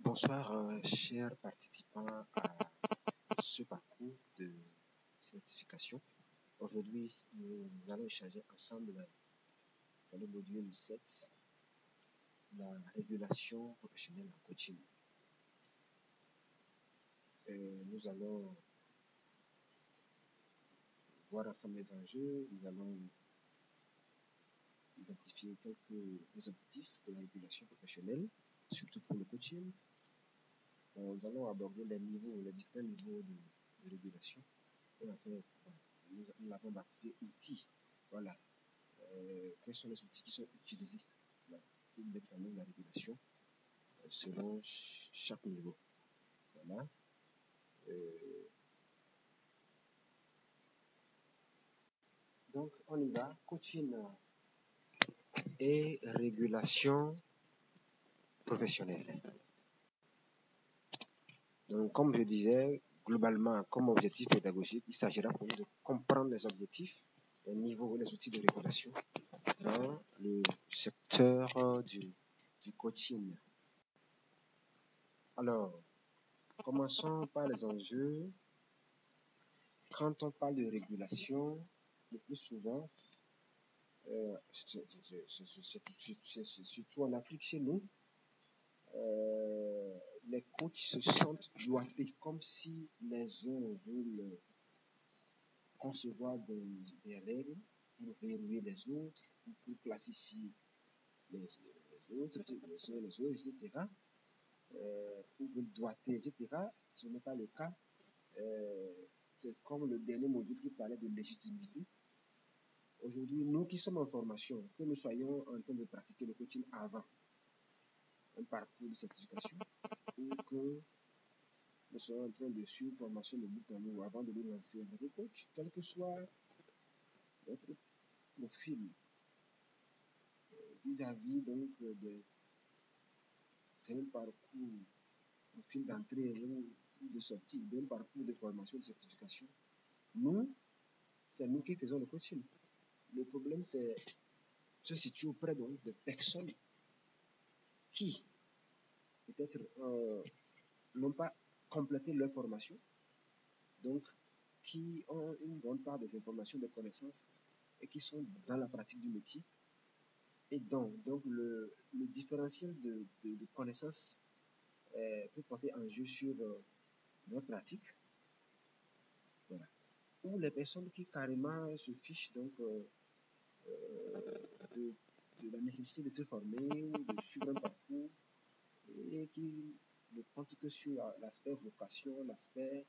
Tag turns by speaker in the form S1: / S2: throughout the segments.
S1: Bonsoir, chers participants à ce parcours de certification. Aujourd'hui, nous allons échanger ensemble, c'est le module 7, la régulation professionnelle en coaching. Nous allons voir ensemble les enjeux, nous allons identifier quelques des objectifs de la régulation professionnelle, surtout pour le coaching. Nous allons aborder les différents niveaux de régulation. Et enfin, nous l'avons baptisé outils. Voilà. Quels sont les outils qui sont utilisés pour mettre en œuvre la régulation selon chaque niveau. Voilà. Donc, on y va. Coaching et régulation professionnelle. Donc, comme je disais, globalement, comme objectif pédagogique, il s'agira pour nous de comprendre les objectifs, les niveaux et les outils de régulation dans le secteur du coaching. Alors, commençons par les enjeux. Quand on parle de régulation, le plus souvent, c'est surtout en Afrique chez nous, les coachs se sentent doigtés comme si les uns veulent concevoir des règles pour verrouiller les autres, pour classifier les autres, etc. Ou veulent doigter, etc. Ce n'est pas le cas. C'est comme le dernier module qui parlait de légitimité. Aujourd'hui, nous qui sommes en formation, que nous soyons en train de pratiquer le coaching avant un parcours de certification, ou que nous soyons en train de suivre une formation de bout en bout avant de nous lancer en tant que coach, quel que soit notre profil vis-à-vis donc d'un parcours, profil d'entrée ou de sortie, d'un parcours de formation de certification, c'est nous qui faisons le coaching. Le problème, se situe auprès donc de personnes qui, peut-être, n'ont pas complété leur formation, donc qui ont une bonne part des informations, des connaissances, et qui sont dans la pratique du métier. Et donc le différentiel de connaissances peut porter en jeu sur leur pratique. Voilà. Ou les personnes qui carrément se fichent donc de la nécessité de se former ou de suivre un parcours et qui ne comptent que sur l'aspect vocation, l'aspect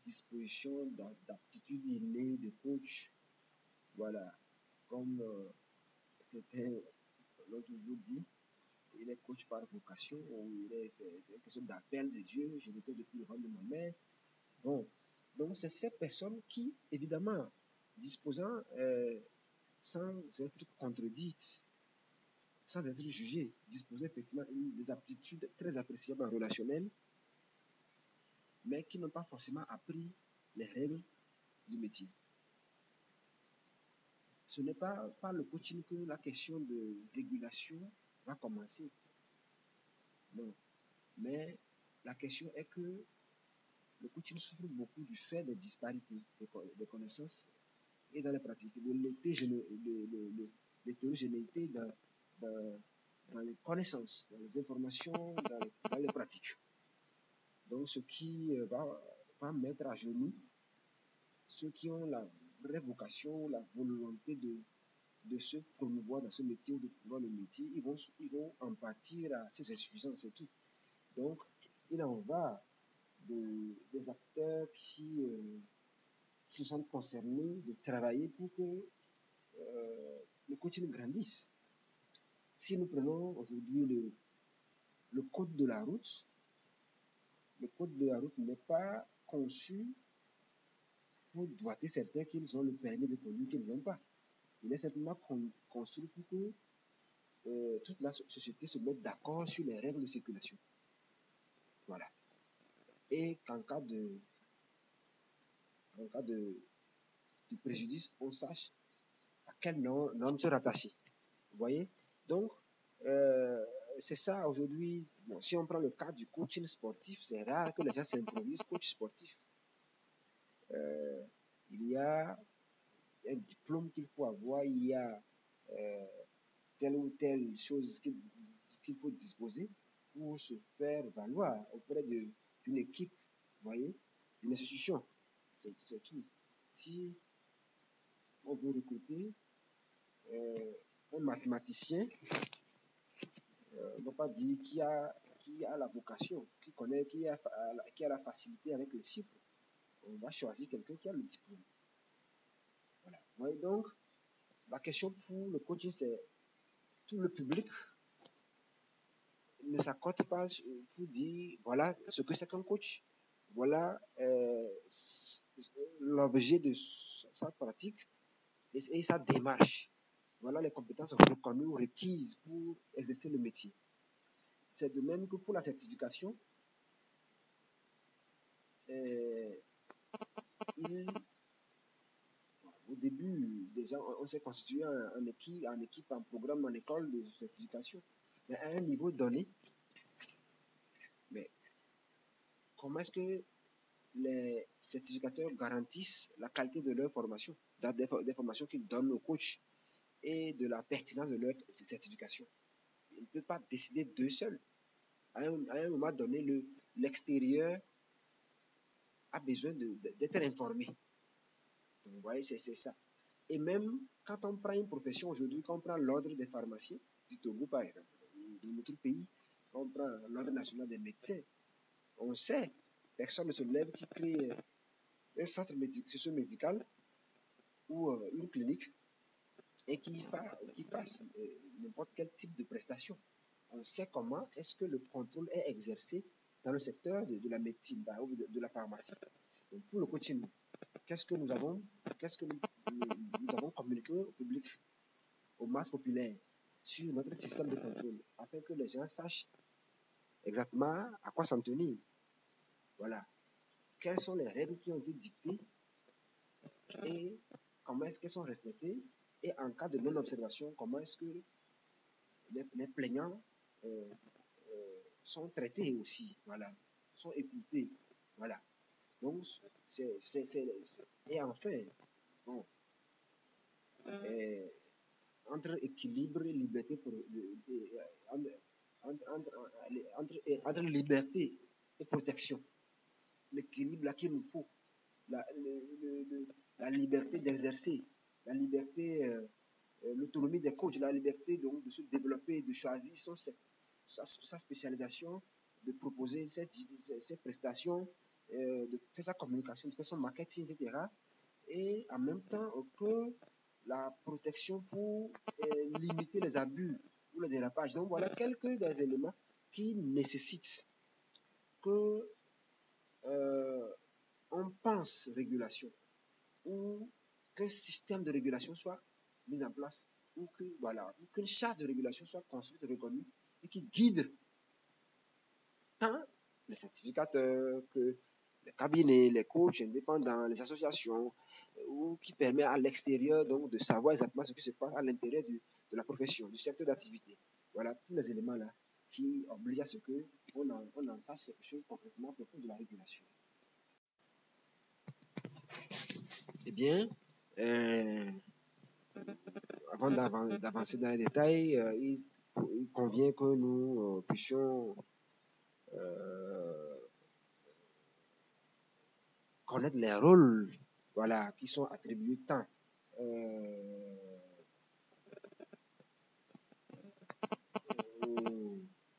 S1: disposition d'aptitude innée de coach. Voilà. Comme c'était l'autre jour dit, il est coach par vocation, ou c'est une question d'appel de Dieu, je l'étais depuis le ventre de ma mère. Bon, donc c'est ces personnes qui, évidemment, disposant sans être contredites, sans être jugées, disposant effectivement des aptitudes très appréciables en relationnel, mais qui n'ont pas forcément appris les règles du métier. Ce n'est pas par le coaching que la question de régulation va commencer. Non. Mais la question est que le coaching souffre beaucoup du fait des disparités des connaissances et dans les pratiques, de l'hétérogénéité dans les connaissances, dans les informations, dans les pratiques. Donc, ce qui va mettre à genoux ceux qui ont la vraie vocation, la volonté de se promouvoir dans ce métier ou de promouvoir le métier, ils vont en partir à ces insuffisances et tout. Donc, il en va des acteurs qui se sentent concernés de travailler pour que le coaching grandisse. Si nous prenons aujourd'hui le code de la route, le code de la route n'est pas conçu pour doiter certains qu'ils ont le permis de conduire qu'ils n'ont pas. Il est certainement construit pour que toute la société se mette d'accord sur les règles de circulation. Voilà. Et qu'en cas de préjudice, on sache à quelle norme se rattacher. Vous voyez? Donc, c'est ça aujourd'hui. Bon, si on prend le cas du coaching sportif, c'est rare que les gens s'improvisent coach sportif. Il y a un diplôme qu'il faut avoir, il y a telle ou telle chose qu'il faut disposer pour se faire valoir auprès d'une équipe, vous voyez, d'une institution. C'est tout. Si on veut recruter un mathématicien, on ne va pas dire qui a la vocation, qui connaît, qui a la facilité avec les chiffres. On va choisir quelqu'un qui a le diplôme. Voilà. Vous voyez donc, la question pour le coaching, c'est tout le public ne s'accorde pas pour dire voilà ce que c'est qu'un coach, voilà l'objet de sa pratique et sa démarche, voilà les compétences reconnues, requises pour exercer le métier. C'est de même que pour la certification, au début, déjà, on s'est constitué en équipe, en programme, en école de certification, mais à un niveau donné. Mais comment est-ce que les certificateurs garantissent la qualité de leur formation, des formations qu'ils donnent aux coachs et de la pertinence de leur certification? Ils ne peuvent pas décider d'eux seuls. À un moment donné, l'extérieur a besoin d'être informé. Donc, vous voyez, c'est ça. Et même quand on prend une profession aujourd'hui, quand on prend l'ordre des pharmaciens, du Togo par exemple, de notre pays, quand on prend l'ordre national des médecins, on sait, personne ne se lève qui crée un centre socio-médical ou une clinique et qui fasse n'importe quel type de prestation. On sait comment est-ce que le contrôle est exercé dans le secteur de la médecine ou de la pharmacie. Donc pour le coaching, qu'est-ce que nous avons communiqué au public, aux masses populaires, sur notre système de contrôle, afin que les gens sachent exactement à quoi s'en tenir. Voilà. Quelles sont les règles qui ont été dictées et comment est-ce qu'elles sont respectées, et en cas de non-observation, comment est-ce que les plaignants sont traités aussi, voilà, sont écoutés, voilà. Donc, et enfin, bon, entre équilibre et liberté, entre liberté et protection, l'équilibre là qu'il nous faut, la liberté d'exercer, la liberté, l'autonomie des coachs, la liberté donc de se développer, de choisir sa spécialisation, de proposer ses prestations, de faire sa communication, de faire son marketing, etc. Et en même temps que la protection pour limiter les abus ou le dérapage. Donc voilà quelques des éléments qui nécessitent que on pense régulation, ou qu'un système de régulation soit mis en place, ou qu'une charte de régulation soit construite, reconnue, et qui guide tant les certificateurs que les cabinets, les coachs indépendants, les associations, ou qui permet à l'extérieur donc de savoir exactement ce qui se passe à l'intérieur de la profession, du secteur d'activité. Voilà tous les éléments là qui obligent à ce qu'on en sache quelque chose concrètement à propos de la régulation. Eh bien, avant d'avancer dans les détails, il convient que nous puissions connaître les rôles, voilà, qui sont attribués tant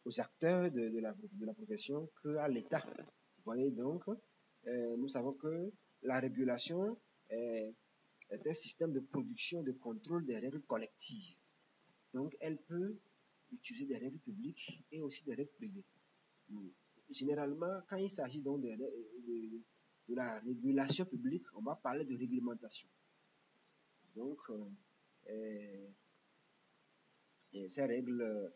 S1: aux acteurs de la profession qu'à l'État. Vous voyez donc, nous savons que la régulation est un système de production, de contrôle des règles collectives. Donc, elle peut utiliser des règles publiques et aussi des règles privées. Généralement, quand il s'agit donc de la régulation publique, on va parler de réglementation. Donc, ces règles,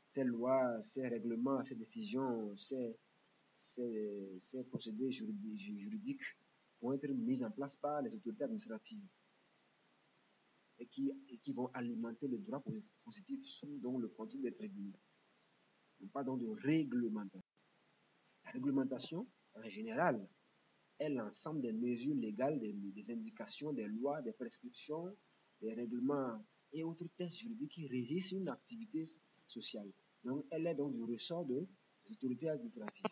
S1: ces lois, ces règlements, ces décisions, ces procédés juridiques vont être mis en place par les autorités administratives. et qui vont alimenter le droit positif sous donc, le contrôle d'être régulé. Pas donc de réglementation. La réglementation, en général, est l'ensemble des mesures légales, des indications, des lois, des prescriptions, des règlements et autres textes juridiques qui régissent une activité sociale. Donc, elle est donc du ressort des autorités administratives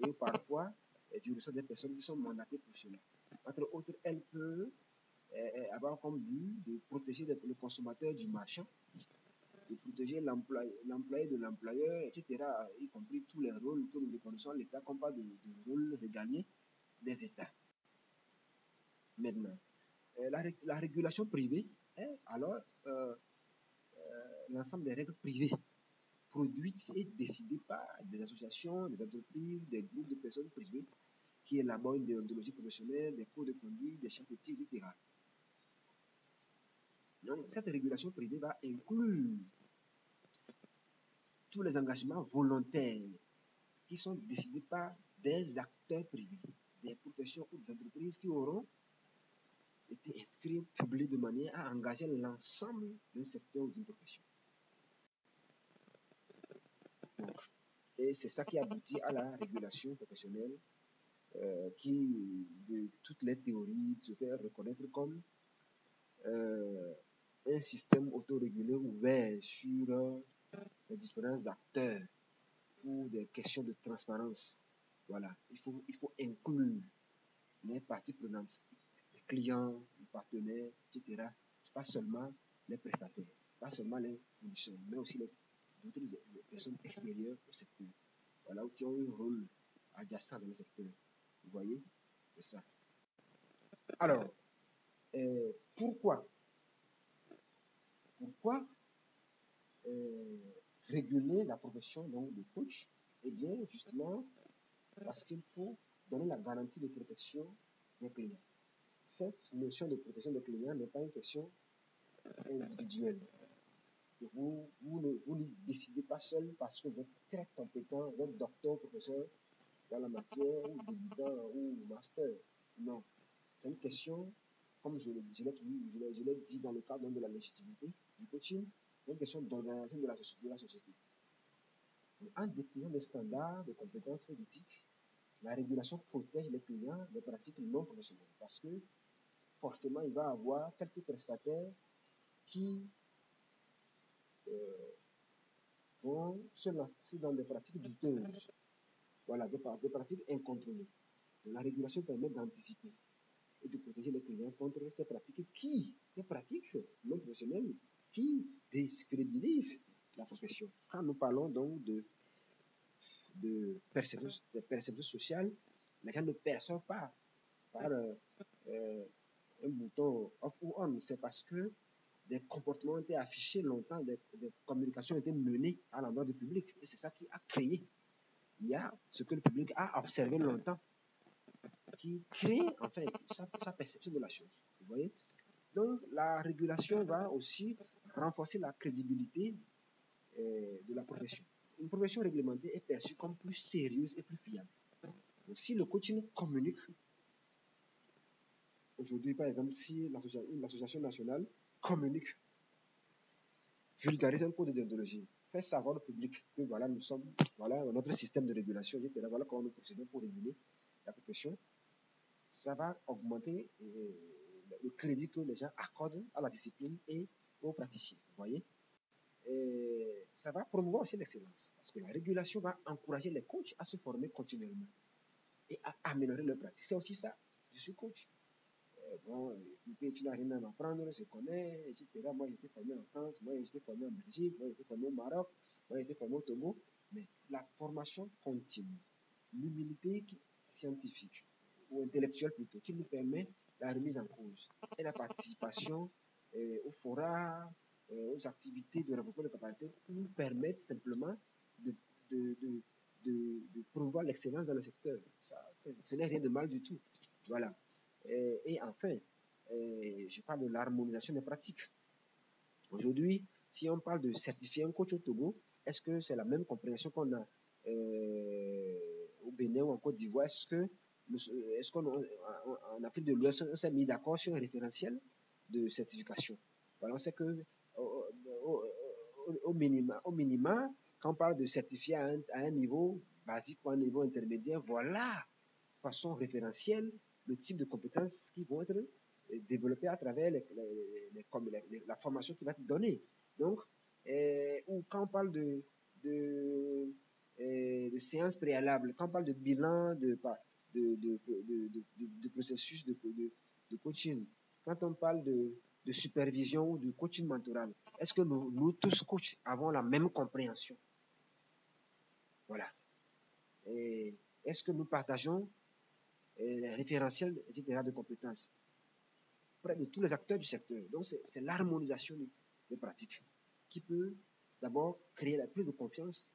S1: et parfois du ressort des personnes qui sont mandatées pour cela. Entre autres, elle peut avoir comme but de protéger le consommateur du marchand, de protéger l'employé de l'employeur, etc., y compris tous les rôles que nous reconnaissons à l'État comme pas de rôle régalien des États. Maintenant, la régulation privée est alors l'ensemble des règles privées produites et décidées par des associations, des entreprises, des groupes de personnes privées qui élaborent une déontologie professionnelle, des codes de conduite, des chartes éthiques, etc. Donc, cette régulation privée va inclure tous les engagements volontaires qui sont décidés par des acteurs privés, des professions ou des entreprises qui auront été inscrits, publiés de manière à engager l'ensemble d'un secteur ou d'une profession. Donc, et c'est ça qui aboutit à la régulation professionnelle qui, de toutes les théories, se fait reconnaître comme un système autorégulé ouvert sur les différents acteurs pour des questions de transparence. Voilà, il faut inclure les parties prenantes, les clients, les partenaires, etc. Pas seulement les prestataires, pas seulement les fournisseurs, mais aussi d'autres personnes extérieures au secteur. Voilà, qui ont un rôle adjacent dans le secteur. Vous voyez, c'est ça. Alors, pourquoi réguler la profession donc, de coach? Eh bien, justement, parce qu'il faut donner la garantie de protection des clients. Cette notion de protection des clients n'est pas une question individuelle. Vous ne décidez pas seul parce que vous êtes très compétent, vous êtes docteur, professeur dans la matière, ou débutant, ou master. Non. C'est une question, comme je l'ai dit dans le cadre de la légitimité du coaching, c'est une question d'organisation de la société. En définissant des standards de compétences et d'éthique, la régulation protège les clients des pratiques non professionnelles parce que forcément, il va y avoir quelques prestataires qui vont se lancer dans des pratiques douteuses, voilà, des pratiques incontrôlées. La régulation permet d'anticiper et de protéger les clients contre ces pratiques non professionnelles qui décrédibilisent la profession. Quand nous parlons donc de perception sociale, les gens ne perçoivent pas par un bouton off ou on. C'est parce que des comportements ont été affichés longtemps, des communications ont été menées à l'endroit du public. Et c'est ça qui a créé. Il y a ce que le public a observé longtemps, qui crée en fait sa perception de la chose. Vous voyez? Donc la régulation va aussi renforcer la crédibilité de la profession. Une profession réglementée est perçue comme plus sérieuse et plus fiable. Donc, si le coaching communique, aujourd'hui par exemple, si l'association nationale communique, vulgarise un code de déontologie, fait savoir au public que voilà, voilà notre système de régulation, etc. Voilà comment nous procédons pour réguler la profession, ça va augmenter le crédit que les gens accordent à la discipline et aux praticiens. Vous voyez? Et ça va promouvoir aussi l'excellence parce que la régulation va encourager les coachs à se former continuellement et à améliorer leur pratique. C'est aussi ça. Je suis coach. Bon, écoutez, tu n'as rien à m'apprendre, je connais, etc. Moi, j'étais formé en France, moi, j'étais formé en Belgique, moi, j'étais formé au Maroc, moi, j'étais formé au Togo. Mais la formation continue, l'humilité scientifique ou intellectuelle plutôt, qui nous permet la remise en cause et la participation au fora, aux activités de renforcement de capacité nous permettent simplement de, de, de, de promouvoir l'excellence dans le secteur. Ça, ce n'est rien de mal du tout. Voilà. Et enfin, je parle de l'harmonisation des pratiques. Aujourd'hui, si on parle de certifier un coach au Togo, est-ce que c'est la même compréhension qu'on a au Bénin ou en Côte d'Ivoire? Est-ce qu'en Afrique de l'Ouest, on s'est mis d'accord sur un référentiel de certification? Voilà, on sait que au minima, quand on parle de certifié à un niveau basique ou à un niveau intermédiaire, voilà, de façon référentielle, le type de compétences qui vont être développées à travers la formation qui va être donnée. Donc, ou quand on parle de séances préalables, quand on parle de bilan de processus de coaching, quand on parle de supervision ou de coaching mentoral, est-ce que nous tous coachs avons la même compréhension? Voilà. Est-ce que nous partageons les référentiels, etc., de compétences près de tous les acteurs du secteur? Donc, c'est l'harmonisation des pratiques qui peut d'abord créer plus de confiance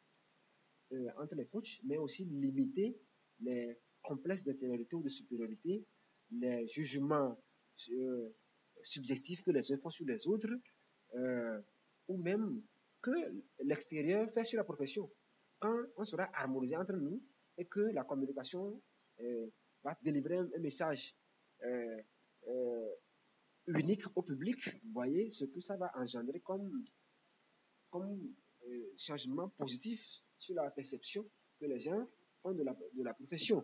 S1: entre les coachs, mais aussi limiter les complexes d'infériorité ou de supériorité, les jugements subjectifs que les uns font sur les autres, ou même que l'extérieur fait sur la profession. Quand on sera harmonisé entre nous et que la communication va délivrer un message unique au public, vous voyez ce que ça va engendrer comme changement positif sur la perception que les gens ont de la profession.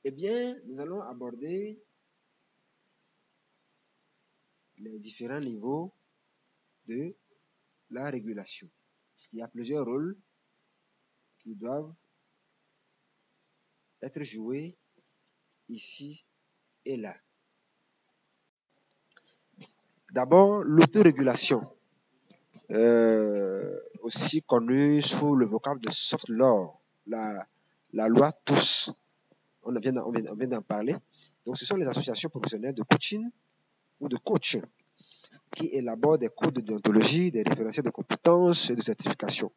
S1: Eh bien, nous allons aborder les différents niveaux de la régulation. Parce qu'il y a plusieurs rôles qui doivent être joués ici et là. D'abord, l'autorégulation, aussi connue sous le vocable de soft law, la loi TOUS. On vient d'en parler. Donc, ce sont les associations professionnelles de coaching ou de coach qui élaborent des codes de déontologie, des référentiels de compétences et de certification.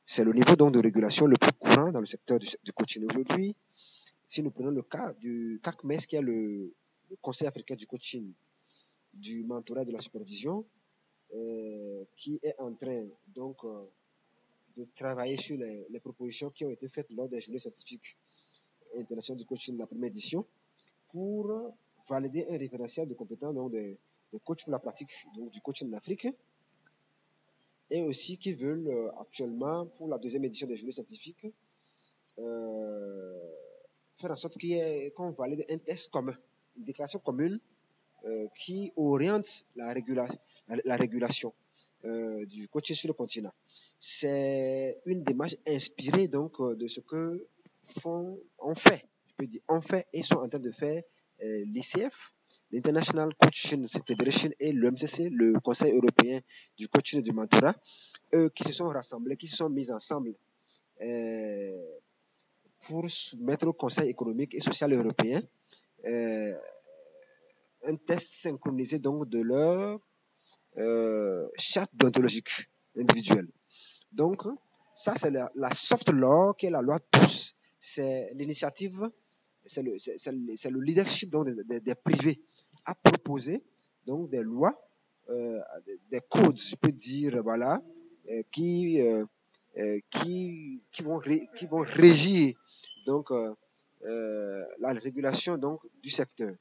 S1: C'est le niveau donc de régulation le plus courant dans le secteur du coaching aujourd'hui. Si nous prenons le cas du CACMES, qui est le Conseil africain du coaching, du mentorat et de la supervision, qui est en train donc de travailler sur les propositions qui ont été faites lors des journées scientifiques internationales du coaching de la première édition pour valider un référentiel de compétences donc de coach pour la pratique donc, du coaching en Afrique, et aussi qui veulent actuellement pour la deuxième édition des journées scientifiques faire en sorte qu'on valide un test commun, une déclaration commune qui oriente la régulation du coaching sur le continent. C'est une démarche inspirée donc de ce que on fait et sont en train de faire l'ICF, l'International Coaching Federation, et l'EMCC, le Conseil européen du coaching et du mentorat, qui se sont rassemblés, qui se sont mis ensemble pour soumettre au Conseil économique et social européen un test synchronisé donc de leur charte déontologique individuelle. Donc, ça, c'est la soft law, qui est la loi TOUS. C'est l'initiative, c'est le leadership donc, des privés à proposer donc, des lois, des codes, je peux dire, voilà, qui vont régir donc, la régulation donc, du secteur.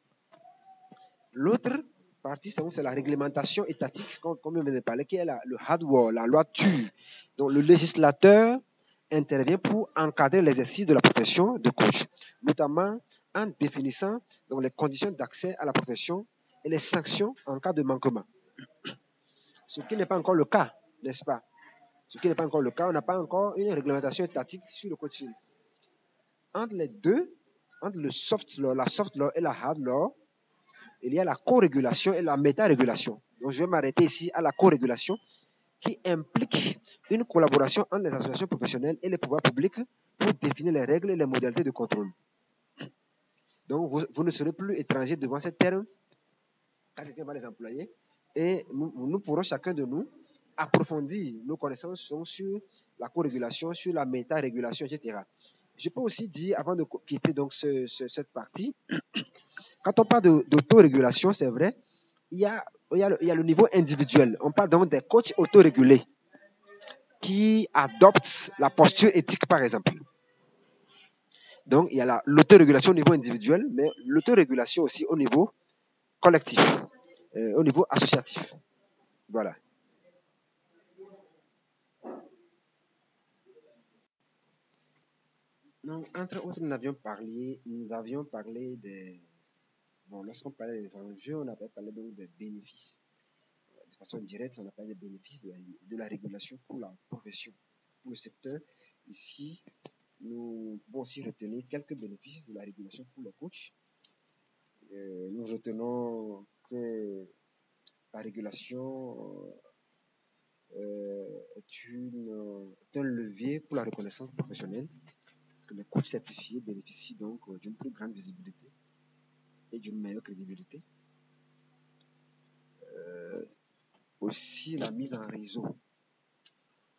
S1: L'autre partie, c'est la réglementation étatique, comme on vient de parler, qui est le hardware, la loi TU. Donc, le législateur intervient pour encadrer l'exercice de la profession de coach, notamment en définissant donc, les conditions d'accès à la profession et les sanctions en cas de manquement. Ce qui n'est pas encore le cas, n'est-ce pas? Ce qui n'est pas encore le cas, on n'a pas encore une réglementation étatique sur le coaching. Entre les deux, entre le soft law, la soft law et la hard law, il y a la co-régulation et la méta-régulation. Donc, je vais m'arrêter ici à la co-régulation qui implique une collaboration entre les associations professionnelles et les pouvoirs publics pour définir les règles et les modalités de contrôle. Donc, vous ne serez plus étranger devant ces termes quand quelqu'un va les employer, et nous pourrons chacun de nous approfondir nos connaissances sur la co-régulation, sur la méta-régulation, etc. Je peux aussi dire, avant de quitter donc cette partie, quand on parle d'autorégulation, c'est vrai, il y a le niveau individuel. On parle donc des coachs autorégulés qui adoptent la posture éthique, par exemple. Donc, il y a l'autorégulation au niveau individuel, mais l'autorégulation aussi au niveau collectif. au niveau associatif. Voilà. Donc, entre autres, nous avions parlé des... Bon, lorsqu'on parlait des enjeux, on avait parlé donc des bénéfices. De façon directe, on a parlé des bénéfices de la régulation pour la profession, pour le secteur. Ici, nous pouvons aussi retenir quelques bénéfices de la régulation pour les coachs. Nous retenons que la régulation est un levier pour la reconnaissance professionnelle, parce que les coachs certifiés bénéficient donc d'une plus grande visibilité et d'une meilleure crédibilité. Aussi la mise en réseau.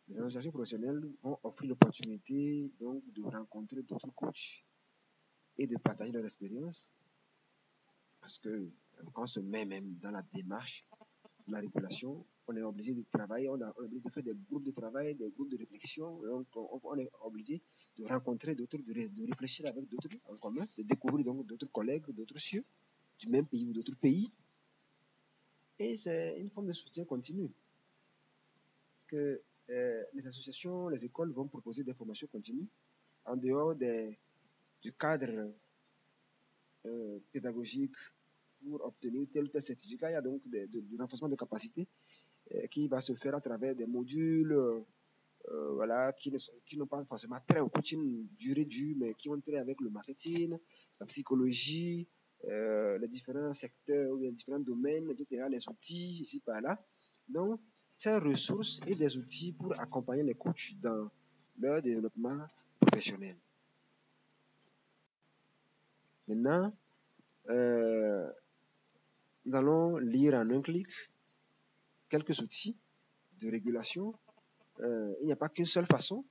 S1: Les associations professionnelles ont offert l'opportunité donc de rencontrer d'autres coachs et de partager leur expérience, parce que quand on se met même dans la démarche de la régulation, on est obligé de travailler, on est obligé de faire des groupes de travail, des groupes de réflexion, donc on est obligé de rencontrer d'autres, de réfléchir avec d'autres en commun, de découvrir donc d'autres collègues, d'autres cieux, du même pays ou d'autres pays. Et c'est une forme de soutien continu. Parce que les associations, les écoles vont proposer des formations continues en dehors du cadre pédagogique pour obtenir tel ou tel certificat. Il y a donc du renforcement de capacité qui va se faire à travers des modules voilà, qui n'ont pas forcément trait au coaching durée due, mais qui ont trait avec le marketing, la psychologie, les différents secteurs, les différents domaines, etc., les outils, ici par là. Donc, ces ressources et des outils pour accompagner les coachs dans leur développement professionnel. Maintenant, nous allons lire en un clic quelques outils de régulation. Il n'y a pas qu'une seule façon.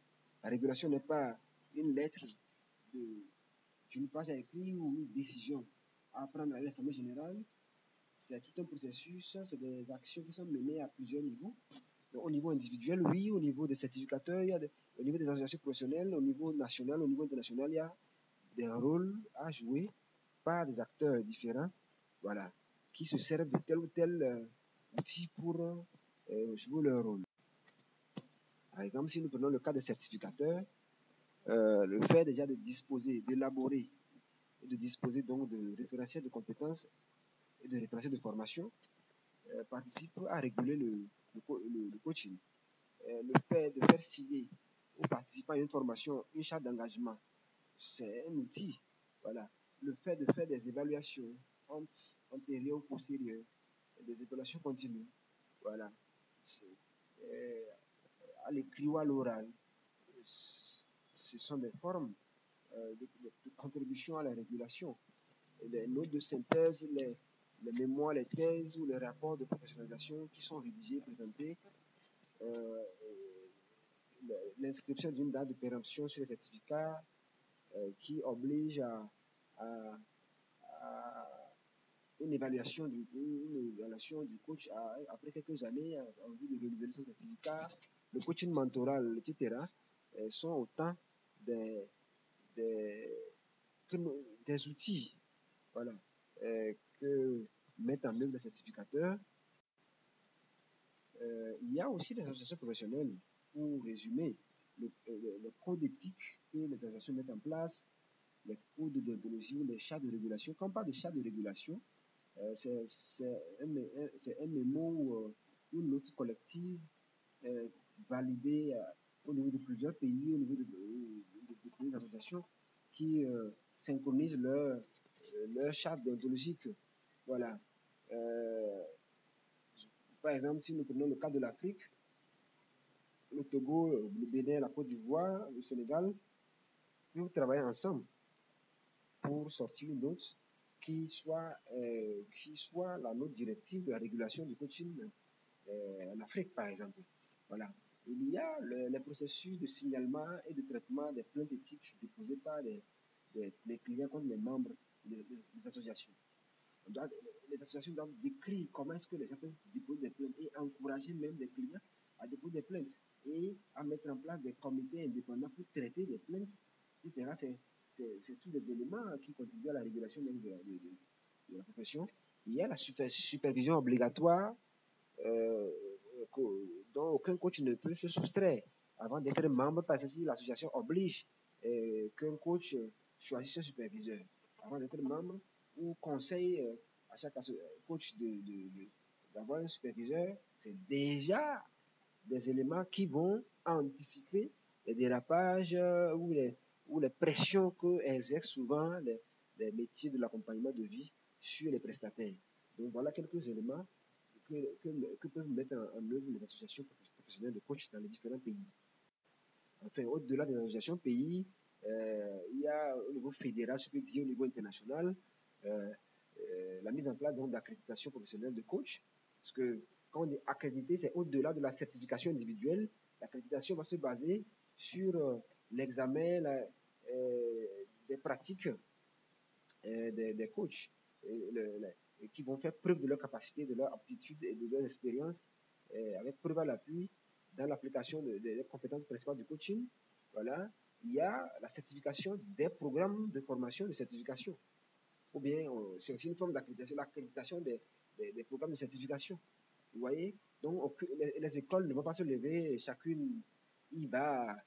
S1: La régulation n'est pas une lettre d'une page à écrire ou une décision à prendre à l'Assemblée générale. C'est tout un processus, c'est des actions qui sont menées à plusieurs niveaux. Donc, au niveau individuel, oui, au niveau des certificateurs, au niveau des associations professionnelles, au niveau national, au niveau international, il y a des rôles à jouer par des acteurs différents, voilà, qui se servent de tel ou tel outil pour jouer leur rôle. Par exemple, si nous prenons le cas des certificateurs, le fait déjà de disposer, d'élaborer et de disposer donc de référentiels de compétences et de référentiels de formation participe à réguler le coaching. Le fait de faire signer aux participants à une formation, une charte d'engagement, c'est un outil. Voilà. Le fait de faire des évaluations antérieures ou postérieures, des évaluations continues, voilà. À l'écrit ou à l'oral, ce sont des formes de contribution à la régulation. Les notes de synthèse, les mémoires, les thèses ou les rapports de professionnalisation qui sont rédigés, présentés, l'inscription d'une date de péremption sur les certificats qui oblige à une évaluation du coach après quelques années en vue de renouveler son certificat, le coaching mentoral, etc. sont autant des outils, voilà, que mettent en œuvre les certificateurs. Il y a aussi des associations professionnelles, pour résumer, le code d'éthique que les associations mettent en place, les codes de déontologie, les chartes de régulation. Quand on parle de chartes de régulation, c'est un mémo ou une note collective validée au niveau de plusieurs pays, au niveau de plusieurs associations qui synchronisent leur charte déontologique. Voilà. Par exemple, si nous prenons le cas de l'Afrique, le Togo, le Bénin, la Côte d'Ivoire, le Sénégal, peuvent travailler ensemble pour sortir une note qui soit la note directive de la régulation du coaching en Afrique, par exemple. Voilà. Il y a les processus de signalement et de traitement des plaintes éthiques déposées par les clients contre les membres des associations. Les associations doivent décrire comment est-ce que les gens peuvent déposer des plaintes et encourager même des clients à déposer des plaintes et à mettre en place des comités indépendants pour traiter des plaintes, etc. C'est tous des éléments qui contribuent à la régulation de la profession. il y a la supervision obligatoire dont aucun coach ne peut se soustraire avant d'être membre, parce que si l'association oblige qu'un coach choisisse un superviseur avant d'être membre, ou conseille à chaque coach d'avoir un superviseur, c'est déjà des éléments qui vont anticiper les dérapages ou les pressions que exercent souvent les métiers de l'accompagnement de vie sur les prestataires. Donc voilà quelques éléments que peuvent mettre en œuvre les associations professionnelles de coach dans les différents pays. Enfin, au-delà des associations pays, il y a au niveau fédéral, je peux dire au niveau international, la mise en place d'accréditation professionnelle de coach. Parce que quand on dit accrédité, c'est au-delà de la certification individuelle. L'accréditation va se baser sur l'examen des pratiques des coachs qui vont faire preuve de leur capacité, de leur aptitude et de leur expérience avec preuve à l'appui dans l'application des compétences principales du coaching. Voilà. Il y a la certification des programmes de formation, de certification. Ou bien, c'est aussi une forme d'accréditation, l'accréditation des programmes de certification. Vous voyez? Donc, les écoles ne vont pas se lever, chacune y va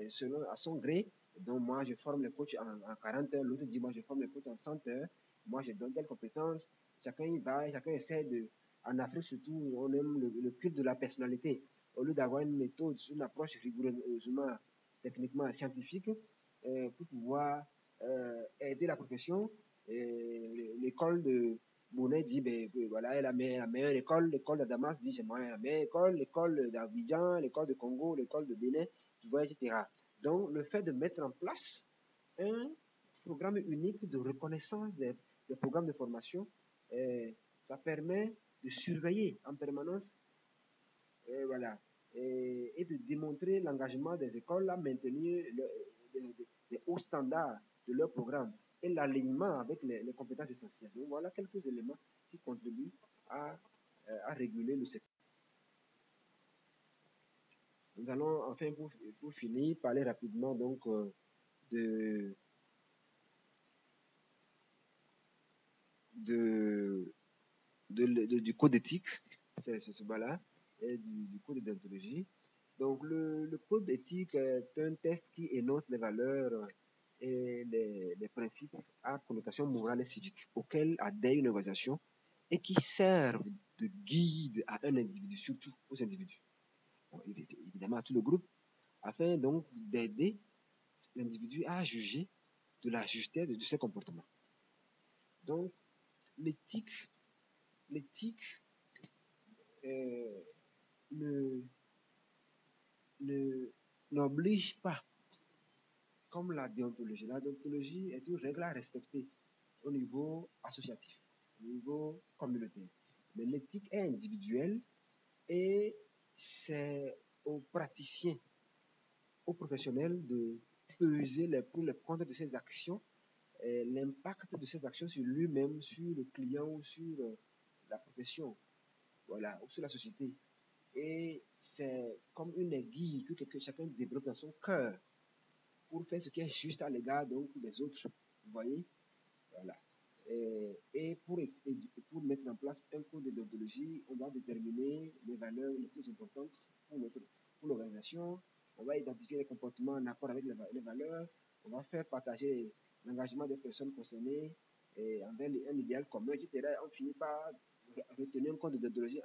S1: selon à son gré. Donc, moi, je forme les coachs en 40 heures, l'autre dit, moi, je forme les coachs en 100 heures, moi, je donne telle compétence. Chacun y va, chacun essaie de. En Afrique, surtout, on aime le culte de la personnalité. Au lieu d'avoir une méthode, une approche rigoureusement, techniquement scientifique, pour pouvoir aider la profession, l'école de Bonnet dit, ben, voilà, la meilleure école, l'école de Damas dit, c'est moi la meilleure école, l'école d'Abidjan, l'école de Congo, l'école de Bénin, tu vois, etc. Donc, le fait de mettre en place un programme unique de reconnaissance des programmes de formation, ça permet de surveiller en permanence, voilà, et de démontrer l'engagement des écoles à maintenir les hauts standards de leur programme et l'alignement avec les compétences essentielles. Donc voilà quelques éléments qui contribuent à réguler le secteur. Nous allons enfin pour finir parler rapidement donc du code éthique, c'est ce bas-là, et du code de déontologie. Donc le code éthique est un texte qui énonce les valeurs et les principes à connotation morale et civique auxquels adhère une organisation et qui servent de guide à un individu, surtout aux individus, bon, évidemment à tout le groupe, afin donc d'aider l'individu à juger de la justesse de ses comportements. Donc l'éthique n'oblige pas comme la déontologie. La déontologie est une règle à respecter au niveau associatif, au niveau communautaire. Mais l'éthique est individuelle et c'est aux praticiens, aux professionnels de peser les pour les contre de ces actions, l'impact de ces actions sur lui-même, sur le client ou sur la profession, voilà, ou sur la société. Et c'est comme une aiguille que chacun développe dans son cœur pour faire ce qui est juste à l'égard donc des autres. Vous voyez? Voilà. Et pour mettre en place un code de déontologie, on va déterminer les valeurs les plus importantes pour l'organisation. On va identifier les comportements en accord avec les valeurs. On va faire partager l'engagement des personnes concernées envers un idéal commun, etc. On finit par retenir un code de déontologie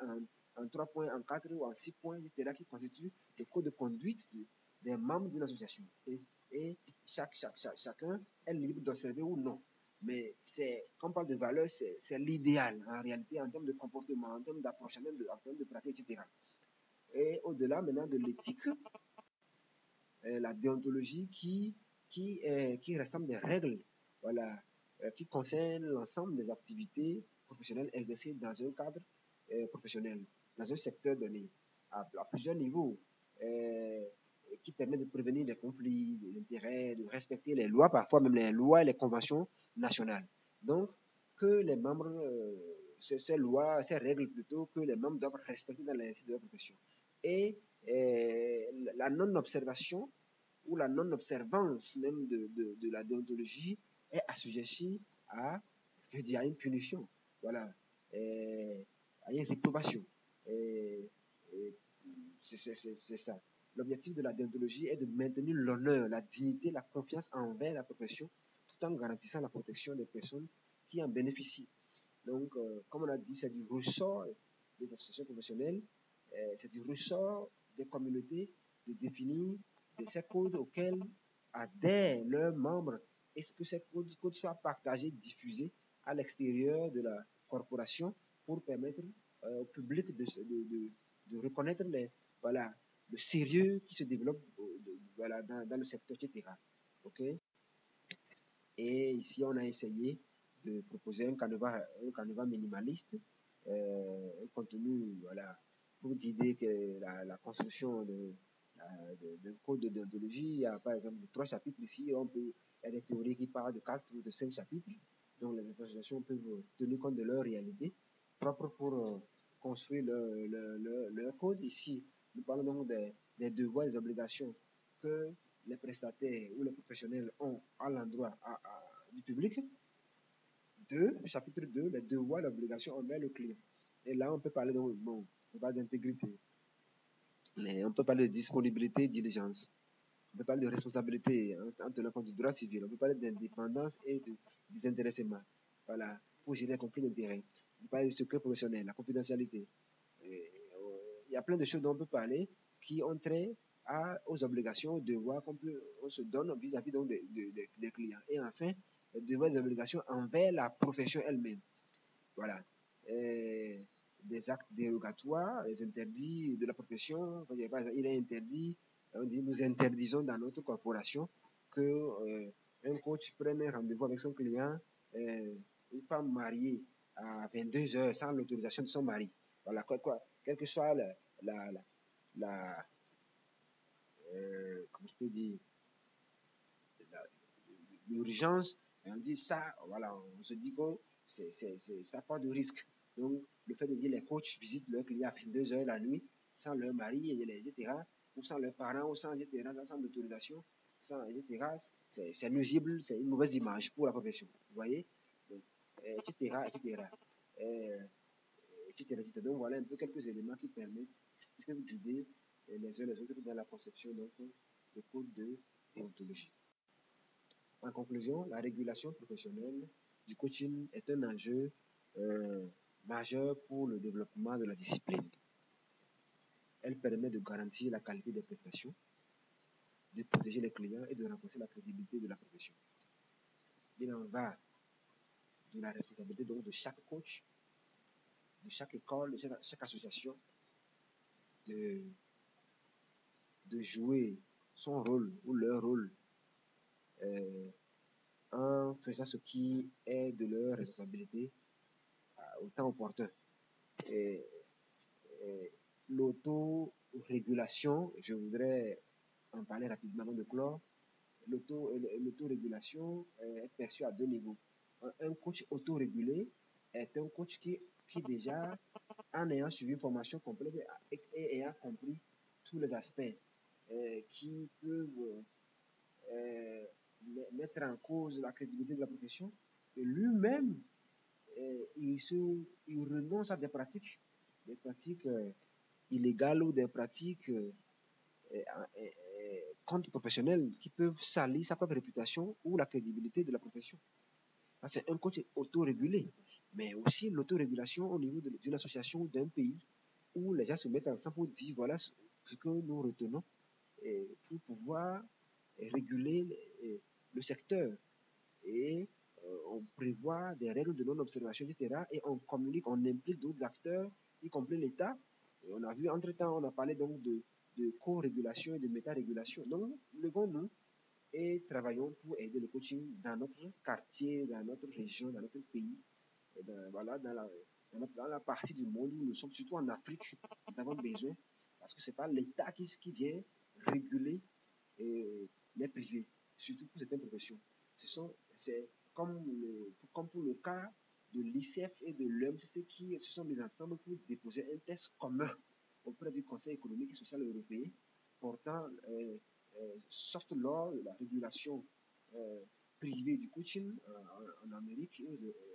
S1: en 3 points, en 4 ou en 6 points, etc., qui constitue le code de conduite des membres d'une association. Et chacun est libre d'observer ou non. Mais quand on parle de valeur, c'est l'idéal en réalité en termes de comportement, en termes d'approche, en termes de pratique, etc. Et au-delà maintenant de l'éthique, la déontologie qui rassemble des règles, voilà, qui concernent l'ensemble des activités professionnelles exercées dans un cadre professionnel, dans un secteur donné, à plusieurs niveaux, qui permet de prévenir des conflits d'intérêts, de respecter les lois, parfois même les lois et les conventions nationales. Donc, que les membres, ces lois, ces règles plutôt, que les membres doivent respecter dans l'exercice de leur profession. Et la non-observation ou la non-observance même de la déontologie est assujettie à une punition. voilà, à une réprobation. C'est ça. L'objectif de la déontologie est de maintenir l'honneur, la dignité, la confiance envers la profession, tout en garantissant la protection des personnes qui en bénéficient. Donc, comme on a dit, c'est du ressort des associations professionnelles, c'est du ressort des communautés de définir ces codes auxquels adhèrent leurs membres et que ces codes soient partagés, diffusés à l'extérieur de la corporation pour permettre au public de reconnaître voilà, le sérieux qui se développe voilà, dans le secteur, etc. OK? Et ici, on a essayé de proposer un canevas minimaliste, un contenu voilà, pour guider la construction d'un code de déontologie. Il y a par exemple 3 chapitres ici. Il y a des théories qui parlent de 4 ou de 5 chapitres. Donc les associations peuvent tenir compte de leur réalité propre pour construire leur code. Ici, nous parlons donc des devoirs et des obligations que les prestataires ou les professionnels ont à l'endroit du public. Chapitre 2, les devoirs et l'obligation envers le client. Et là, on peut parler d'intégrité. Mais on peut parler de disponibilité, diligence. On peut parler de responsabilité en tenant compte du droit civil. On peut parler d'indépendance et de désintéressement. Voilà, pour gérer les conflits d'intérêts. On peut parler du secret professionnel, la confidentialité. Il y a plein de choses dont on peut parler qui ont trait aux obligations, aux devoirs on se donne vis-à-vis des clients. Et enfin, les devoirs et les obligations envers la profession elle-même. Voilà. Des actes dérogatoires, les interdits de la profession. Il est interdit, on dit nous interdisons dans notre corporation que un coach prenne un rendez-vous avec son client, une femme mariée à 22 heures sans l'autorisation de son mari. Voilà, quelle que soit comment je peux dire, l'urgence, on dit ça, voilà, on se dit que ça pas de risque. Donc, le fait de dire les coachs visitent leurs clients à 22 heures la nuit, sans leur mari, etc., ou sans leurs parents, ou sans, etc., sans autorisation, etc., c'est nuisible, c'est une mauvaise image pour la profession, vous voyez, donc, etc., etc., etc., etc. Donc, voilà un peu quelques éléments qui permettent, qui peuvent guider les uns les autres dans la conception donc, de codes de déontologie. En conclusion, la régulation professionnelle du coaching est un enjeu majeur pour le développement de la discipline. Elle permet de garantir la qualité des prestations, de protéger les clients et de renforcer la crédibilité de la profession. Il en va de la responsabilité donc de chaque coach, de chaque école, de chaque association, de jouer son rôle ou leur rôle en faisant ce qui est de leur responsabilité au temps opportun. L'autorégulation, je voudrais en parler rapidement avant de clore. L'autorégulation est perçue à 2 niveaux. Un coach autorégulé est un coach qui déjà, en ayant suivi une formation complète et ayant compris tous les aspects qui peuvent mettre en cause la crédibilité de la profession, et lui-même, il renonce à des pratiques illégales ou des pratiques contre-professionnelles qui peuvent salir sa propre réputation ou la crédibilité de la profession. Ça, c'est un coach autorégulé. Mais aussi l'autorégulation au niveau d'une association ou d'un pays où les gens se mettent ensemble pour dire voilà ce que nous retenons pour pouvoir réguler le secteur. Et on prévoit des règles de non-observation, etc. Et on communique, on implique d'autres acteurs, y compris l'État. Et on a vu, entre-temps, on a parlé donc de co-régulation et de méta-régulation. Donc, levons-nous et travaillons pour aider le coaching dans notre quartier, dans notre région, dans notre pays, voilà, dans la partie du monde où nous sommes, surtout en Afrique, nous avons besoin, parce que ce n'est pas l'État qui vient réguler les privés, surtout pour certaines professions. C'est comme pour le cas de l'ICF et de l'UMCC qui se sont mis ensemble pour déposer un texte commun auprès du Conseil économique et social européen portant soft law, la régulation privée du coaching en Amérique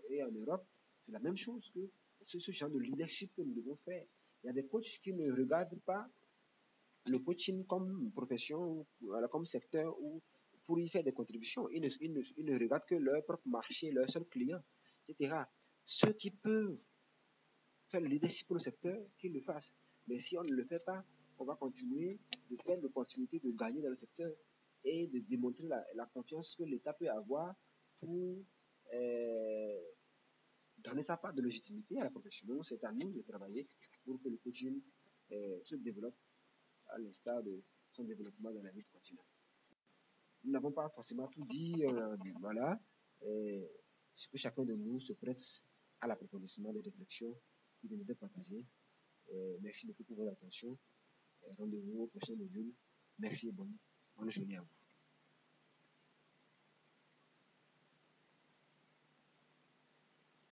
S1: et en Europe. C'est la même chose que ce genre de leadership que nous devons faire. Il y a des coachs qui ne regardent pas le coaching comme profession, voilà, comme secteur ou pour y faire des contributions. Ils ne regardent que leur propre marché, leur seul client, etc. Ceux qui peuvent faire le leadership pour le secteur, qu'ils le fassent. Mais si on ne le fait pas, on va continuer de perdre l'opportunité de gagner dans le secteur et de démontrer la confiance que l'État peut avoir pour donner sa part de légitimité à la profession. Donc, c'est à nous de travailler pour que le coaching se développe à l'instar de son développement dans la vie continue. Nous n'avons pas forcément tout dit, voilà. Ce que chacun de nous se prête à l'approfondissement des réflexions qui viennent d'être partagées. Merci beaucoup pour votre attention. Rendez-vous au prochain module. Merci et bonne journée à vous.